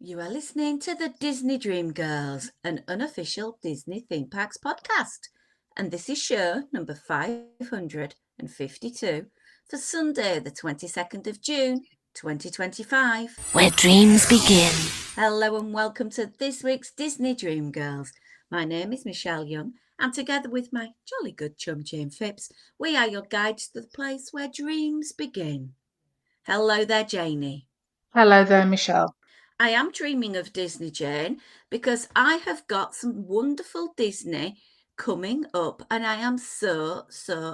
You are listening to the Disney Dream Girls, an unofficial Disney theme parks podcast. And this is show number 552 for Sunday, the 22nd of June, 2025. Where dreams begin. Hello and welcome to this week's Disney Dream Girls. My name is Michelle Young, and together with my jolly good chum Jane Phipps, we are your guides to the place where dreams begin. Hello there, Janie. Hello there, Michelle. I am dreaming of Disney, Jane, because I have got some wonderful Disney coming up and I am so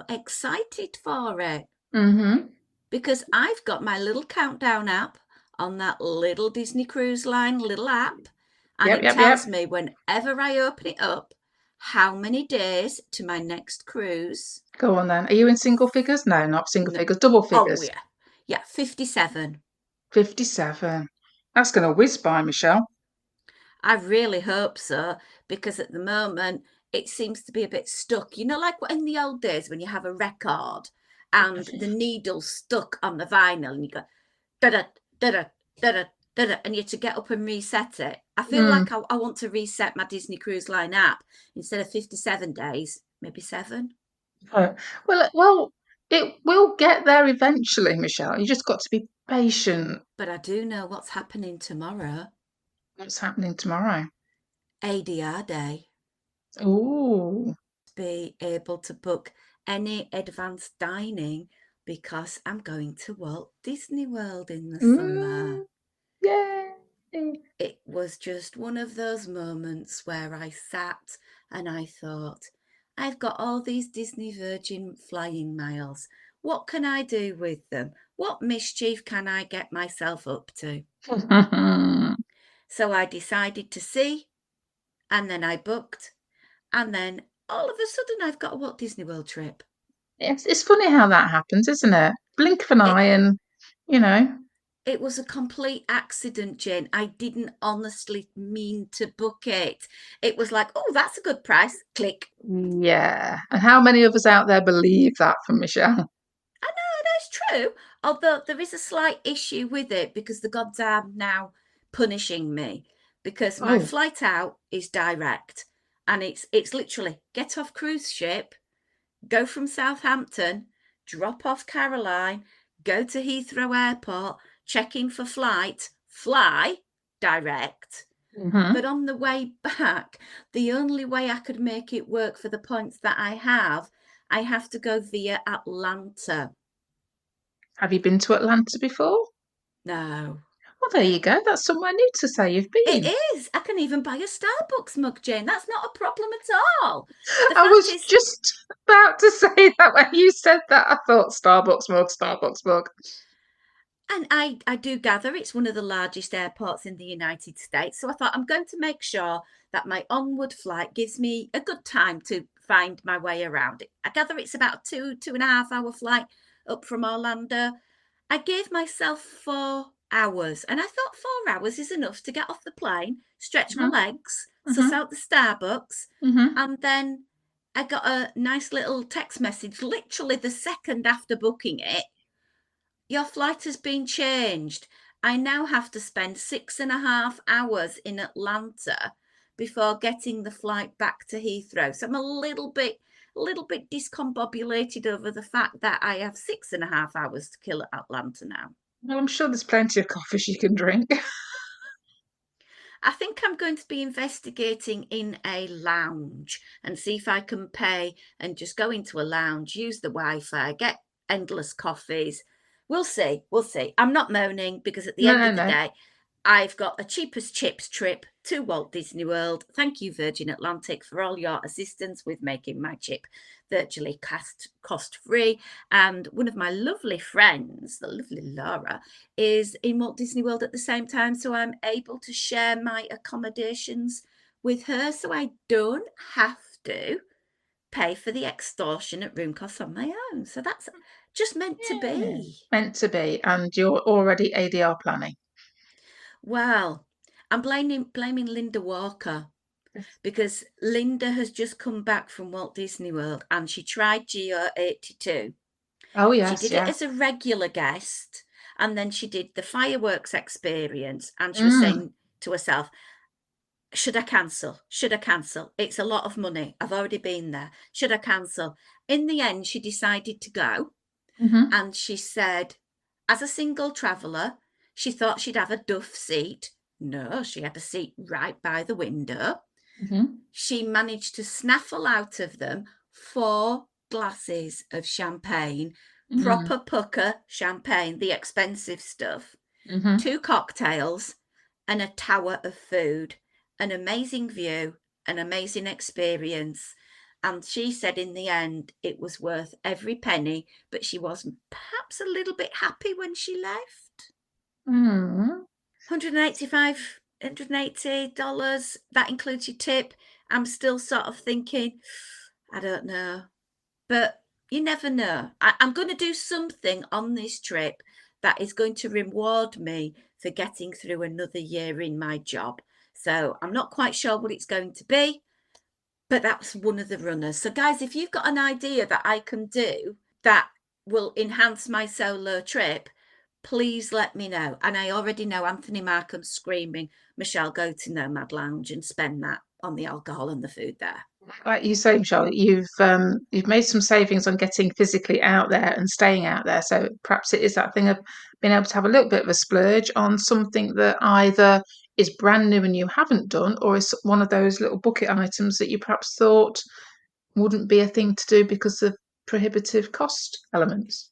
excited for it. Mm-hmm. Because I've got my little countdown app on that little Disney Cruise Line little app, and it tells me whenever I open it up how many days to my next cruise. Go on then. Are you in single figures? No, not single figures, double figures. Oh, yeah. Yeah, 57. 57. That's going to whiz by, Michelle. I really hope so, because at the moment it seems to be a bit stuck. You know, like in the old days when you have a record and the needle's stuck on the vinyl and you go da-da, da-da, da-da, da-da, and you have to get up and reset it. I feel like I want to reset my Disney Cruise Line app. Instead of 57 days, maybe 7. Well, it will get there eventually, Michelle. You just got to be patient. But I do know what's happening tomorrow. What's happening tomorrow? ADR Day. Ooh. Be able to book any advanced dining because I'm going to Walt Disney World in the summer. Yay! It was just one of those moments where I sat and I thought, I've got all these Disney Virgin flying miles. What can I do with them? What mischief can I get myself up to? So I decided to see, and then I booked, and then all of a sudden I've got a Walt Disney World trip. It's funny how that happens, isn't it? Blink of an eye and, It was a complete accident, Jane. I didn't honestly mean to book it. It was like, oh, that's a good price. Click. Yeah. And how many of us out there believe that from Michelle? I know, that's true. Although there is a slight issue with it because the gods are now punishing me because my flight out is direct and it's literally get off cruise ship, go from Southampton, drop off Caroline, go to Heathrow Airport, check in for flight, fly direct. Mm-hmm. But on the way back, the only way I could make it work for the points that I have to go via Atlanta. Have you been to Atlanta before? No. Well, there you go. That's somewhere new to say you've been. It is. I can even buy a Starbucks mug, Jane. That's not a problem at all. I was just about to say that when you said that. I thought Starbucks mug. And I do gather it's one of the largest airports in the United States. So I thought I'm going to make sure that my onward flight gives me a good time to find my way around it. I gather it's about a 2.5 hour flight up from Orlando. I gave myself 4 hours and I thought 4 hours is enough to get off the plane, stretch my legs, suss out the Starbucks, and then I got a nice little text message literally the second after booking it. Your flight has been changed. I now have to spend 6.5 hours in Atlanta before getting the flight back to Heathrow. So I'm a little bit discombobulated over the fact that I have 6.5 hours to kill at Atlanta now. Well, I'm sure there's plenty of coffees you can drink. I think I'm going to be investigating in a lounge and see if I can pay and just go into a lounge, use the Wi-Fi, get endless coffees. We'll see. I'm not moaning because at the end of the day, I've got a cheapest chips trip to Walt Disney World. Thank you, Virgin Atlantic, for all your assistance with making my trip virtually cost-free. And one of my lovely friends, the lovely Laura, is in Walt Disney World at the same time. So I'm able to share my accommodations with her. So I don't have to pay for the extortionate room costs on my own. So that's just meant to be. Meant to be. And you're already ADR planning. Well, I'm blaming Linda Walker because Linda has just come back from Walt Disney World and she tried Geo 82. Oh, yes. She did it as a regular guest and then she did the fireworks experience and she was saying to herself, should I cancel? Should I cancel? It's a lot of money. I've already been there. Should I cancel? In the end, she decided to go. Mm-hmm. And she said, as a single traveller, she thought she'd have a duff seat. No, she had a seat right by the window. Mm-hmm. She managed to snaffle out of them 4 glasses of champagne, Mm-hmm. proper pucker champagne, the expensive stuff, Mm-hmm. 2 cocktails, and a tower of food, an amazing view, an amazing experience. And she said in the end it was worth every penny, but she was perhaps a little bit happy when she left. Mm-hmm. 185 $180, that includes your tip. I'm still sort of thinking, I don't know, but you never know. I'm going to do something on this trip that is going to reward me for getting through another year in my job. So I'm not quite sure what it's going to be, but that's one of the runners. So guys, if you've got an idea that I can do that will enhance my solo trip, please let me know. And I already know Anthony Markham's screaming, Michelle, go to Nomad Lounge and spend that on the alcohol and the food there. Like you say, Michelle, you've made some savings on getting physically out there and staying out there. So perhaps it is that thing of being able to have a little bit of a splurge on something that either is brand new and you haven't done, or is one of those little bucket items that you perhaps thought wouldn't be a thing to do because of prohibitive cost elements.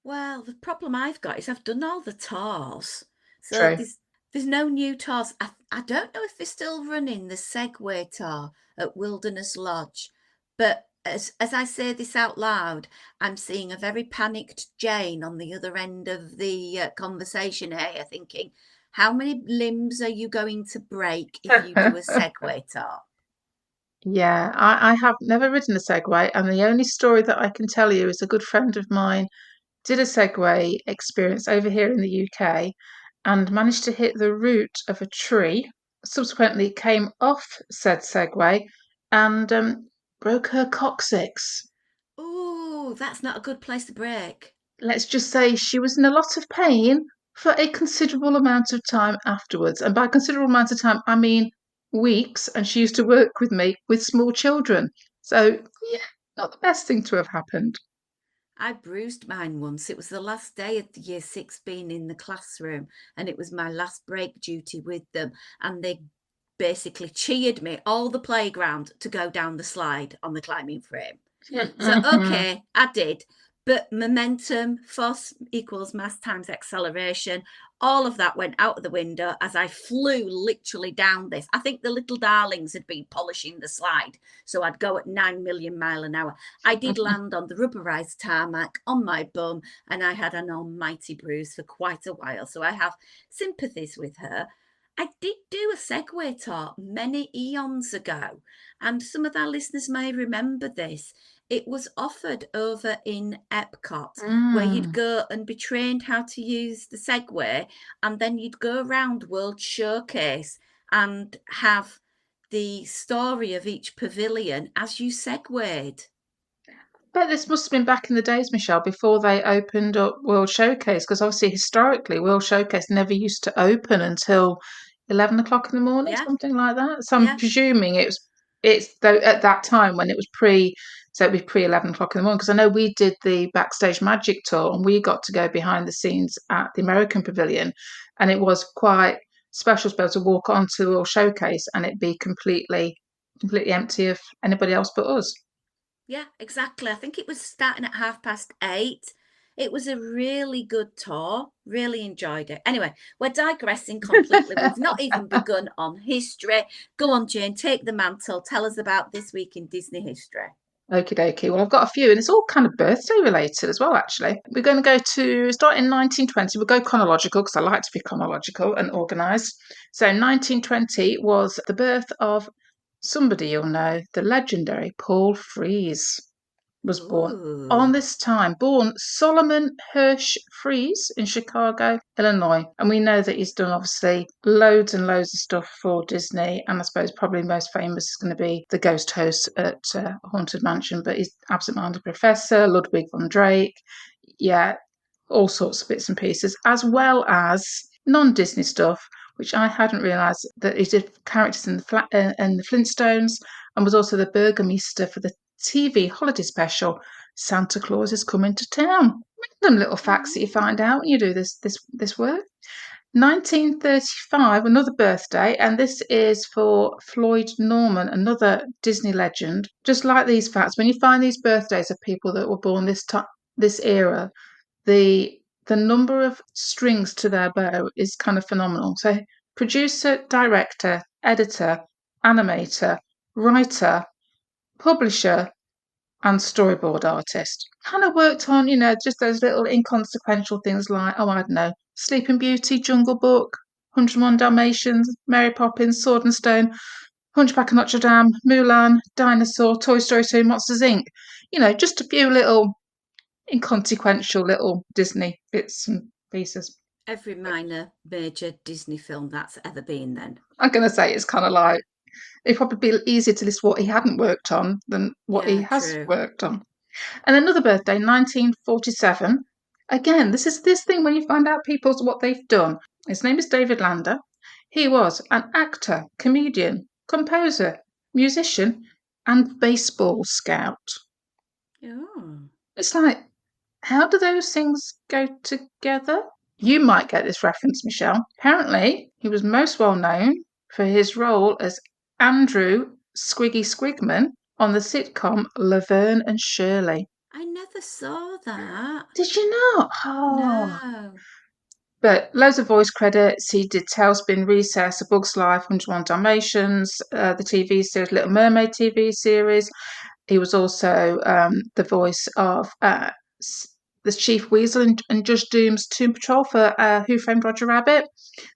Well, the problem I've got is I've done all the tours. So True. there's no new tours. I don't know if they're still running the Segway tour at Wilderness Lodge, but as I say this out loud, I'm seeing a very panicked Jane on the other end of the conversation here, thinking, how many limbs are you going to break if you do a Segway tour? Yeah, I have never ridden a Segway, and the only story that I can tell you is a good friend of mine did a Segway experience over here in the UK and managed to hit the root of a tree. Subsequently, came off said Segway and broke her coccyx. Oh, that's not a good place to break. Let's just say she was in a lot of pain for a considerable amount of time afterwards. And by considerable amount of time, I mean weeks. And she used to work with me with small children. So, yeah, not the best thing to have happened. I bruised mine once. It was the last day of the year six being in the classroom, and it was my last break duty with them. And they basically cheered me all the playground to go down the slide on the climbing frame. So, okay, I did. But momentum, force equals mass times acceleration, all of that went out of the window as I flew literally down this. I think the little darlings had been polishing the slide, so I'd go at 9 million mile an hour. I did land on the rubberized tarmac on my bum, and I had an almighty bruise for quite a while. So I have sympathies with her. I did do a Segway talk many eons ago, and some of our listeners may remember this. It was offered over in Epcot, where you'd Mm. go and be trained how to use the Segway, and then you'd go around World Showcase and have the story of each pavilion as you segued. But this must have been back in the days, Michelle, before they opened up World Showcase, because obviously historically World Showcase never used to open until 11 o'clock in the morning, Yeah, something like that. So I'm yeah. presuming it's though at that time when it was so it'd be pre 11 o'clock in the morning. Because I know we did the backstage magic tour and we got to go behind the scenes at the American Pavilion, and it was quite special to be able to walk onto the World Showcase and it be completely empty of anybody else but us. Yeah, exactly. I think it was starting at 8:30. It was a really good tour. Really enjoyed it. Anyway, we're digressing completely. We've not even begun on history. Go on, Jane, take the mantle. Tell us about this week in Disney history. Okie dokie. Well, I've got a few, and it's all kind of birthday related as well, actually. We're going to go to start in 1920. We'll go chronological because I like to be chronological and organised. So, 1920 was the birth of somebody you'll know, the legendary Paul Frees was born on Ooh. this time, born Solomon Hirsch Fries in Chicago, Illinois. And we know that he's done obviously loads and loads of stuff for Disney. And I suppose probably most famous is going to be the ghost host at Haunted Mansion, but he's Absent Minded Professor, Ludwig von Drake. Yeah, all sorts of bits and pieces, as well as non Disney stuff. which I hadn't realised that he did characters in in the Flintstones, and was also the Burgomaster for the TV holiday special Santa Claus is Coming to Town. Random little facts that you find out when you do this work. 1935, another birthday, and this is for Floyd Norman, another Disney legend. Just like these facts, when you find these birthdays of people that were born this era, the number of strings to their bow is kind of phenomenal. So, producer, director, editor, animator, writer, publisher, and storyboard artist. Kind of worked on, just those little inconsequential things like, oh, I don't know, Sleeping Beauty, Jungle Book, 101 Dalmatians, Mary Poppins, Sword and Stone, Hunchback of Notre Dame, Mulan, Dinosaur, Toy Story 2, Monsters Inc. Just a few little inconsequential little Disney bits and pieces. Every minor major Disney film that's ever been then. I'm going to say it's kind of like, it'd probably be easier to list what he hadn't worked on than what he Yeah, has true. worked on. And another birthday, 1947. Again, this is this thing when you find out people's what they've done. His name is David Lander. He was an actor, comedian, composer, musician, and baseball scout. Oh. It's like, how do those things go together? You might get this reference, Michelle. Apparently, he was most well known for his role as Andrew Squiggy Squigman on the sitcom Laverne and Shirley. I never saw that. Did you not? Oh. No. But loads of voice credits. He did Tailspin, Recess, A Bug's Life, 101 Dalmatians, the TV series, Little Mermaid TV series. He was also the voice of the Chief Weasel and Judge Doom's Tomb Patrol for Who Framed Roger Rabbit.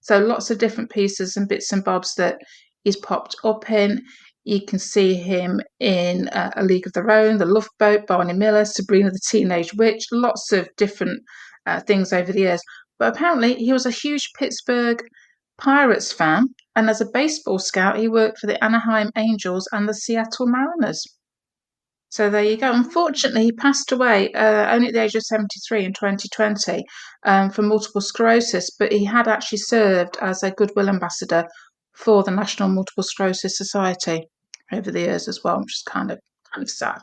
So lots of different pieces and bits and bobs that he's popped up in. You can see him in A League of Their Own, The Love Boat, Barney Miller, Sabrina the Teenage Witch, lots of different things over the years. But apparently he was a huge Pittsburgh Pirates fan, and as a baseball scout, he worked for the Anaheim Angels and the Seattle Mariners. So there you go. Oh. Unfortunately, he passed away only at the age of 73 in 2020 from multiple sclerosis, but he had actually served as a goodwill ambassador for the National Multiple Sclerosis Society over the years as well, which is kind of sad.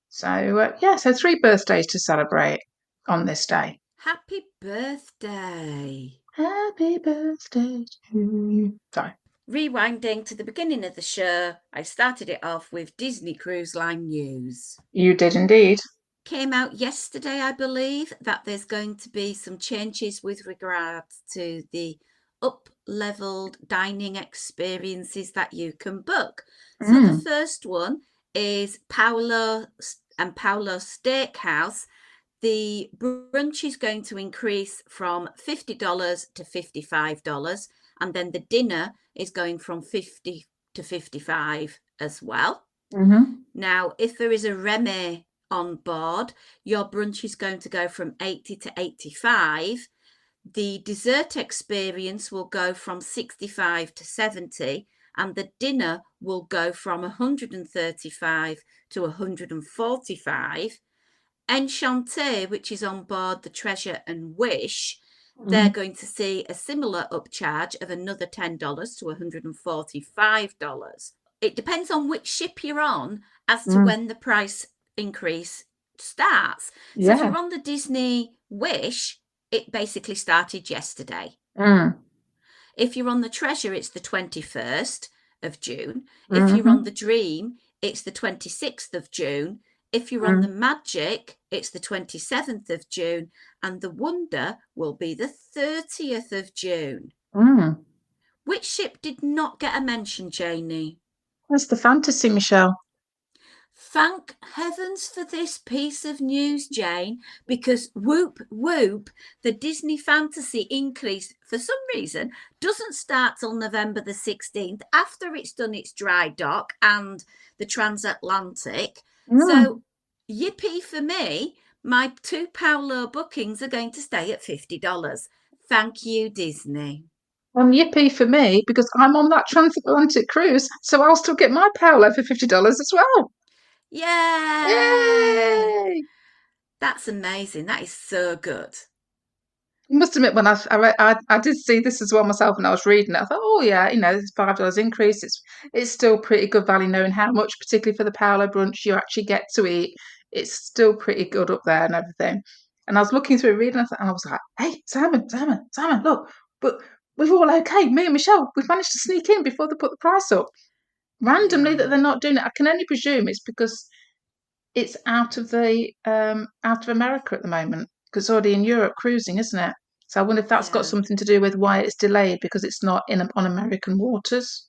So so 3 birthdays to celebrate on this day. Happy birthday. Happy birthday to you. Sorry. Rewinding to the beginning of the show, I started it off with Disney Cruise Line news. You did indeed. Came out yesterday, I believe, that there's going to be some changes with regards to the up-leveled dining experiences that you can book. So the first one is Paolo and Paolo Steakhouse. The brunch is going to increase from $50 to $55, and then the dinner is going from $50 to $55 as well. Now, if there is a Remy on board, your brunch is going to go from $80 to $85. The dessert experience will go from $65 to $70, and the dinner will go from $135 to $145. Enchanté, which is on board the Treasure and Wish, they're going to see a similar upcharge of another $10 to $145. It depends on which ship you're on as to when the price increase starts. So if you're on the Disney Wish, it basically started yesterday. If you're on the Treasure, it's the 21st of June. If you're on the Dream, it's the 26th of June. If you're on the Magic, it's the 27th of June, and the Wonder will be the 30th of June. Which ship did not get a mention, Janie? That's the Fantasy, Michelle. Thank heavens for this piece of news, Jane, because whoop, whoop, the Disney Fantasy increase, for some reason, doesn't start till November the 16th, after it's done its dry dock and the transatlantic. So, yippee for me, my 2 Paolo bookings are going to stay at $50. Thank you, Disney. Yippee for me, because I'm on that transatlantic cruise, so I'll still get my Paolo for $50 as well. Yay! Yay! That's amazing. That is so good. I must admit, when I did see this as well myself, and I was reading it, I thought, oh yeah, this $5 increase. It's still pretty good value, knowing how much, particularly for the Paolo brunch, you actually get to eat. It's still pretty good up there and everything. And I was looking through reading, and I was like, hey, Simon, look, but we're all okay. Me and Michelle, we've managed to sneak in before they put the price up. Randomly, that Yeah, they're not doing it. I can only presume it's because it's out of America at the moment because it's already in Europe cruising, isn't it? So I wonder if that's got yeah. something to do with why it's delayed because it's not on American waters.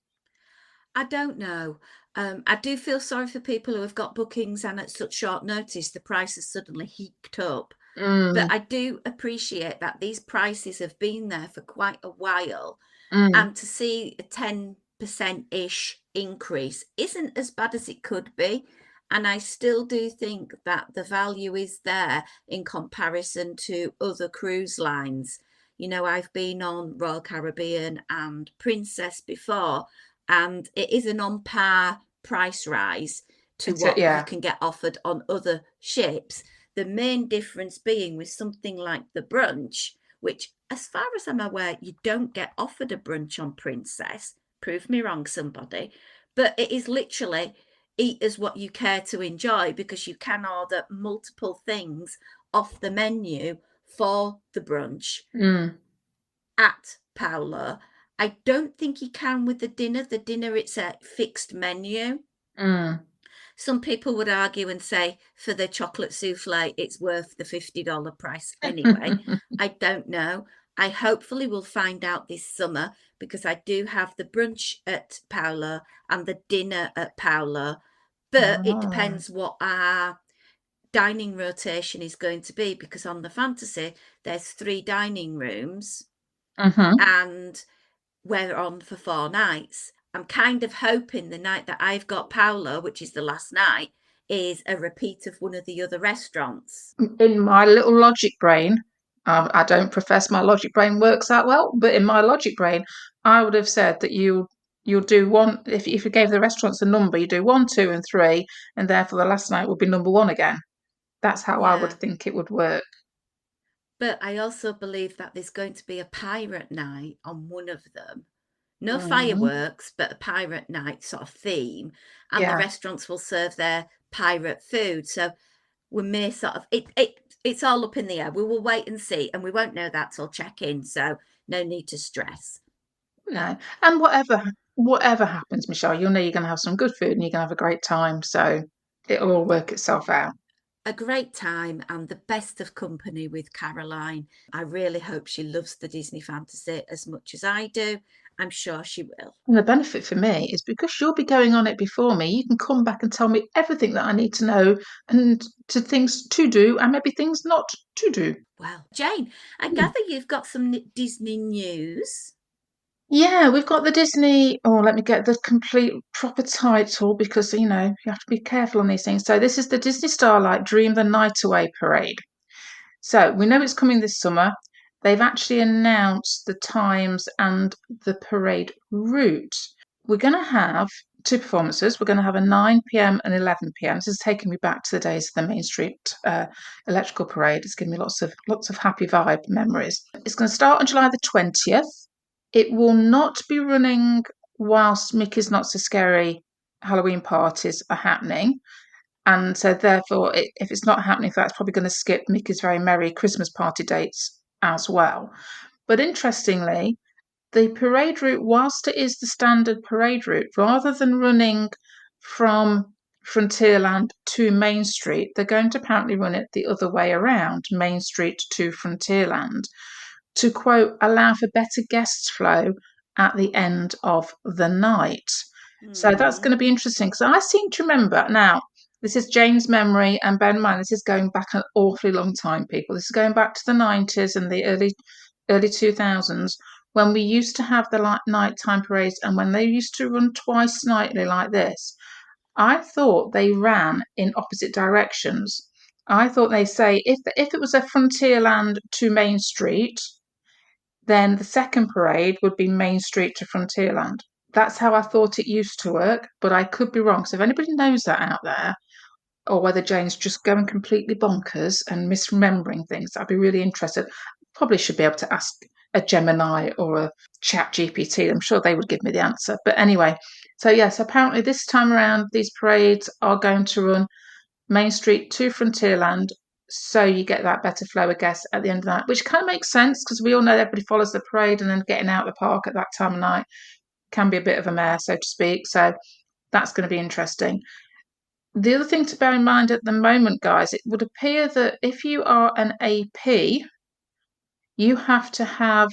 I don't know. I do feel sorry for people who have got bookings and at such short notice the price has suddenly heaped up. But Mm, I do appreciate that these prices have been there for quite a while, mm, and to see a 10%-ish increase isn't as bad as it could be. And I still do think that the value is there in comparison to other cruise lines. I've been on Royal Caribbean and Princess before, and it is an on par price rise to what you yeah. can get offered on other ships. The main difference being with something like the brunch, which, as far as I'm aware, you don't get offered a brunch on Princess. Prove me wrong, somebody. But it is literally eat as what you care to enjoy, because you can order multiple things off the menu for the brunch Mm, at Paolo. I don't think you can with the dinner. The dinner, it's a fixed menu. mm. Some people would argue and say for the chocolate souffle, it's worth the $50 price anyway. I don't know. I hopefully will find out this summer, because I do have the brunch at Paolo and the dinner at Paolo. But it Oh. depends what our dining rotation is going to be, because on the Fantasy, there's 3 dining rooms Hmm. and we're on for 4 nights. I'm kind of hoping the night that I've got Paolo, which is the last night, is a repeat of one of the other restaurants. In my little logic brain, I don't profess my logic brain works that well, but in my logic brain, I would have said that you'll do one if you gave the restaurants a number, you do one, two, and three, and therefore the last night would be number one again. That's how I would Yeah. think it would work. But I also believe that there's going to be a pirate night on one of them. No Mm, fireworks, but a pirate night sort of theme. And the yeah. restaurants will serve their pirate food. So we may sort of it's all up in the air. We will wait and see, and we won't know that till check in. So no need to stress. No. And whatever happens, Michelle, you'll know you're going to have some good food and you're going to have a great time. So it'll all work itself out. A great time and the best of company with Caroline. I really hope she loves the Disney Fantasy as much as I do. I'm sure she will. And the benefit for me is because you'll be going on it before me, you can come back and tell me everything that I need to know and to things to do and maybe things not to do. Well, Jane, I Hmm. gather you've got some Disney news. Yeah, we've got the Disney. Oh, let me get the complete proper title because you have to be careful on these things. So this is the Disney Starlight Dream the Night Away Parade. So we know it's coming this summer. They've actually announced the times and the parade route. We're going to have two performances. We're going to have a 9 p.m. and 11 p.m. This is taking me back to the days of the Main Street Electrical Parade. It's giving me lots of happy vibe memories. It's going to start on July the 20th. It will not be running whilst Mickey's Not So Scary Halloween parties are happening. And so, therefore, if it's not happening, that's probably going to skip Mickey's Very Merry Christmas party dates as well. But interestingly, the parade route, whilst it is the standard parade route, rather than running from Frontierland to Main Street, they're going to apparently run it the other way around, Main Street to Frontierland, to quote, allow for better guest flow at the end of the night. So that's Hmm. going to be interesting because I seem to remember now. This is Jane's memory, and bear in mind this is going back an awfully long time, people. This is going back to the 90s and the early 2000s when we used to have the nighttime parades and when they used to run twice nightly like this. I thought they ran in opposite directions. I thought they say if it was a Frontierland to Main Street, then the second parade would be Main Street to Frontierland. That's how I thought it used to work, but I could be wrong. So if anybody knows that out there, or whether Jane's just going completely bonkers and misremembering things, I'd be really interested. Probably should be able to ask a Gemini or a Chat GPT. I'm sure they would give me the answer. But anyway, so yes, apparently this time around, these parades are going to run Main Street to Frontierland. So you get that better flow of guests at the end of that, which kind of makes sense because we all know everybody follows the parade and then getting out of the park at that time of night can be a bit of a mare, so to speak. So that's going to be interesting. The other thing to bear in mind at the moment, guys, it would appear that if you are an AP, you have to have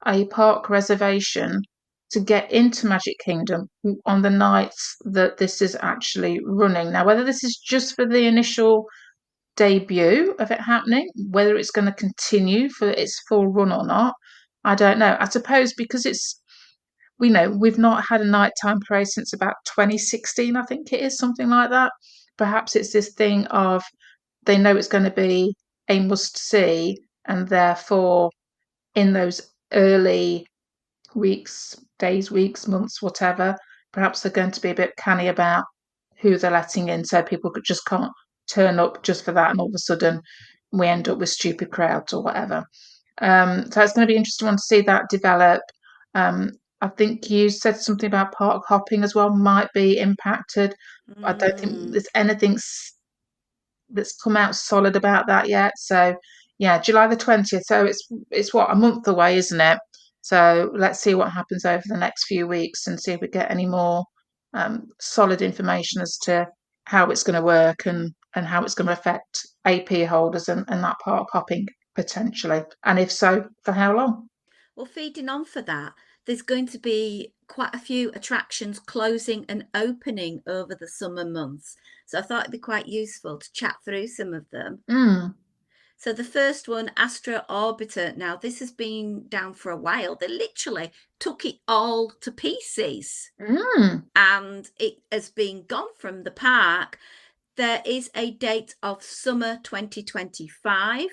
a park reservation to get into Magic Kingdom on the nights that this is actually running. Now, whether this is just for the initial debut of it happening, whether it's going to continue for its full run or not, I don't know. I suppose because we know we've not had a nighttime parade since about 2016, I think it is, something like that. Perhaps it's this thing of they know it's going to be a must see, and therefore in those early weeks, days, weeks, months, whatever, perhaps they're going to be a bit canny about who they're letting in, so people just can't turn up just for that, and all of a sudden we end up with stupid crowds or whatever. So it's going to be interesting to see that develop. Um, I think you said something about park hopping as well might be impacted. I don't think there's anything that's come out solid about that yet. So yeah, July the 20th. So it's what, a month away, isn't it? So let's see what happens over the next few weeks and see if we get any more solid information as to how it's going to work and how it's going to affect AP holders and that park hopping potentially. And if so, for how long? Well, feeding on for that, there's going to be quite a few attractions closing and opening over the summer months. So I thought it'd be quite useful to chat through some of them. Mm, So the first one, Astra Orbiter. Now, this has been down for a while. They literally took it all to pieces mm, and it has been gone from the park. There is a date of summer 2025.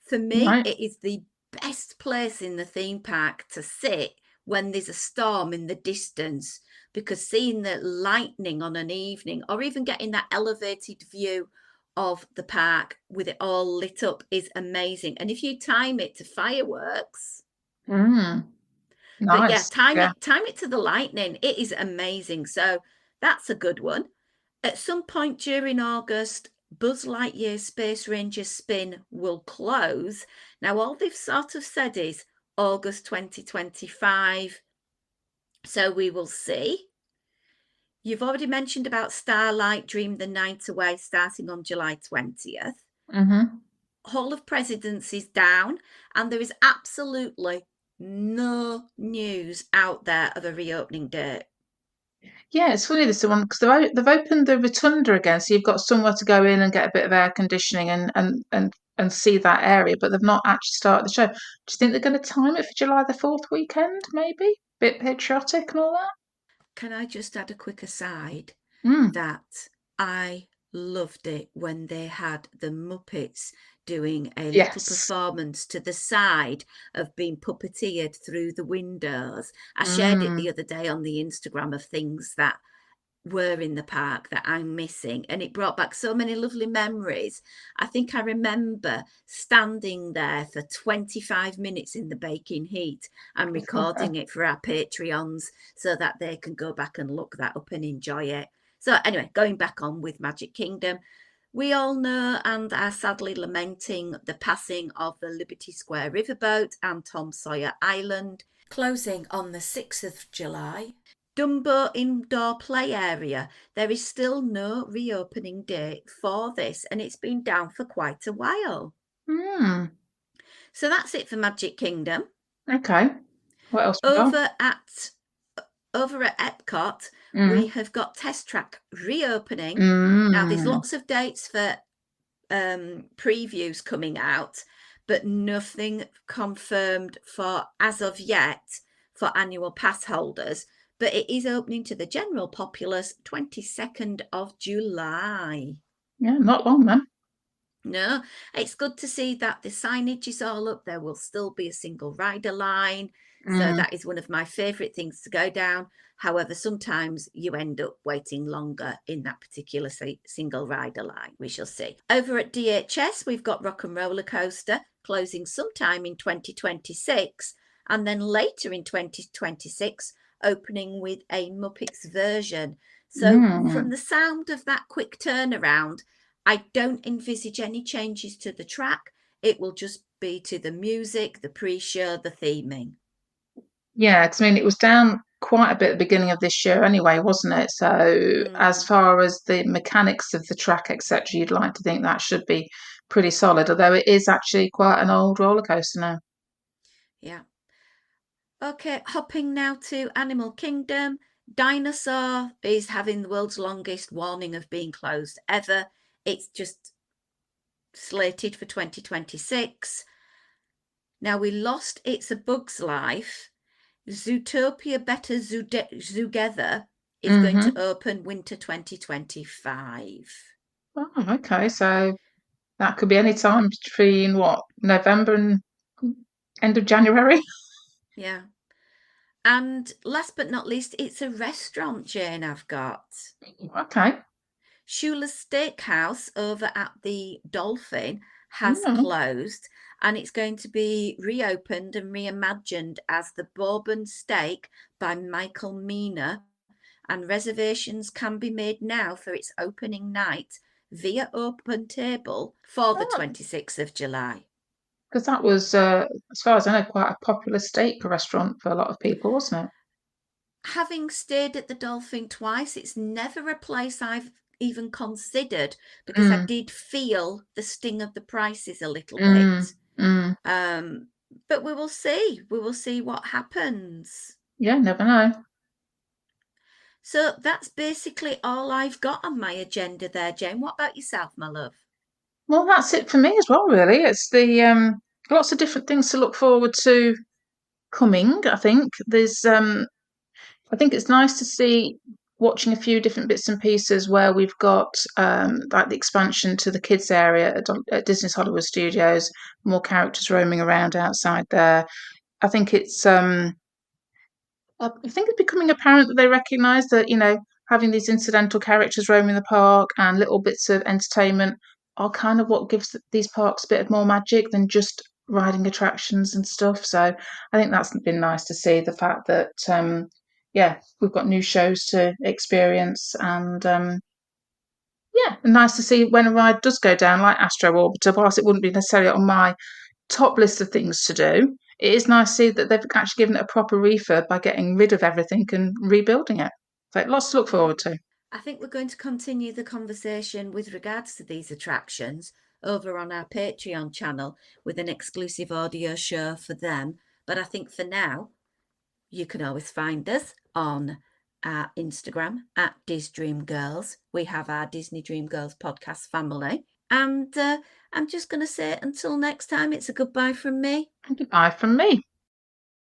For me, right. it is the best place in the theme park to sit when there's a storm in the distance, because seeing the lightning on an evening or even getting that elevated view of the park with it all lit up is amazing. And if you time it to fireworks, Mm, but yeah, nice. Yeah. time it to the lightning, it is amazing. So that's a good one. At some point during August, Buzz Lightyear Space Ranger Spin will close. Now, all they've sort of said is August 2025. So we will see. You've already mentioned about Starlight Dream the Night Away starting on July 20th. Mm-hmm. Hall of Presidents is down, and there is absolutely no news out there of a reopening date. Yeah, it's funny this one because they've opened the rotunda again, so you've got somewhere to go in and get a bit of air conditioning and see that area, but they've not actually started the show. Do you think they're going to time it for July the 4th weekend? Maybe bit patriotic and all that. Can I just add a quick aside Mm, that I loved it when they had the Muppets doing a little yes. performance to the side of being puppeteered through the windows. I shared it Mm, the other day on the Instagram of things that were in the park that I'm missing, and it brought back so many lovely memories. I think I remember standing there for 25 minutes in the baking heat and recording it for our Patreons so that they can go back and look that up and enjoy it. So anyway, going back on with Magic Kingdom, we all know and are sadly lamenting the passing of the Liberty Square Riverboat and Tom Sawyer Island, closing on the 6th of July. Dumbo Indoor Play Area. There is still no reopening date for this, and it's been down for quite a while. mm, So that's it for Magic Kingdom. okay. What else we got? Over at Epcot, we Mm, have got Test Track reopening. Now there's mm, lots of dates for previews coming out, but nothing confirmed for as of yet for annual pass holders. But it is opening to the general populace 22nd of July. yeah, not long then. No, it's good to see that the signage is all up. There will still be a single rider line. So Mm, that is one of my favourite things to go down. However, sometimes you end up waiting longer in that particular single rider line. We shall see. Over at DHS, we've got Rock and Roller Coaster. closing sometime in 2026, and then later in 2026 opening with a Muppets version. So from the sound of that quick turnaround, I don't envisage any changes to the track. It will just be to the music, the pre-show, the theming. Yeah, because I mean, it was down quite a bit at the beginning of this year anyway, wasn't it? So, as far as the mechanics of the track, etc., you'd like to think that should be pretty solid, although it is actually quite an old roller coaster now. Yeah. Okay, hopping now to Animal Kingdom. Dinosaur is having the world's longest warning of being closed ever. It's just slated for 2026. Now we lost It's a Bug's Life. Zootopia Better Zoogether is going to open winter 2025. Oh, okay. So that could be any time between what, November and end of January? Yeah. And last but not least, it's a restaurant, Jane, I've got. Okay. Shula's Steakhouse over at the Dolphin has Mm. closed, and it's going to be reopened and reimagined as the Bourbon Steak by Michael Mina, and reservations can be made now for its opening night via Open Table for the 26th of July. Because that was, as far as I know, quite a popular steak restaurant for a lot of people, wasn't it? Having stayed at the Dolphin twice, it's never a place I've even considered, because I Mm, did feel the sting of the prices a little mm, bit. mm. But we will see. We will see what happens. Yeah, never know. So that's basically all I've got on my agenda there, Jane. What about yourself, my love? Well, that's it for me as well, really. It's the lots of different things to look forward to coming. I think it's nice to see watching a few different bits and pieces where we've got like the expansion to the kids area at Disney's Hollywood Studios, more characters roaming around outside there. I think I think it's becoming apparent that they recognise that, having these incidental characters roaming the park and little bits of entertainment are kind of what gives these parks a bit of more magic than just riding attractions and stuff. So I think that's been nice to see the fact that, yeah, we've got new shows to experience and, yeah, nice to see when a ride does go down, like Astro Orbiter, whilst it wouldn't be necessarily on my top list of things to do, it is nice to see that they've actually given it a proper refurb by getting rid of everything and rebuilding it. So lots to look forward to. I think we're going to continue the conversation with regards to these attractions over on our Patreon channel with an exclusive audio show for them. But I think for now, you can always find us on our Instagram at DisDreamGirls. We have our Disney Dream Girls podcast family. And I'm just going to say until next time, it's a goodbye from me. And goodbye from me.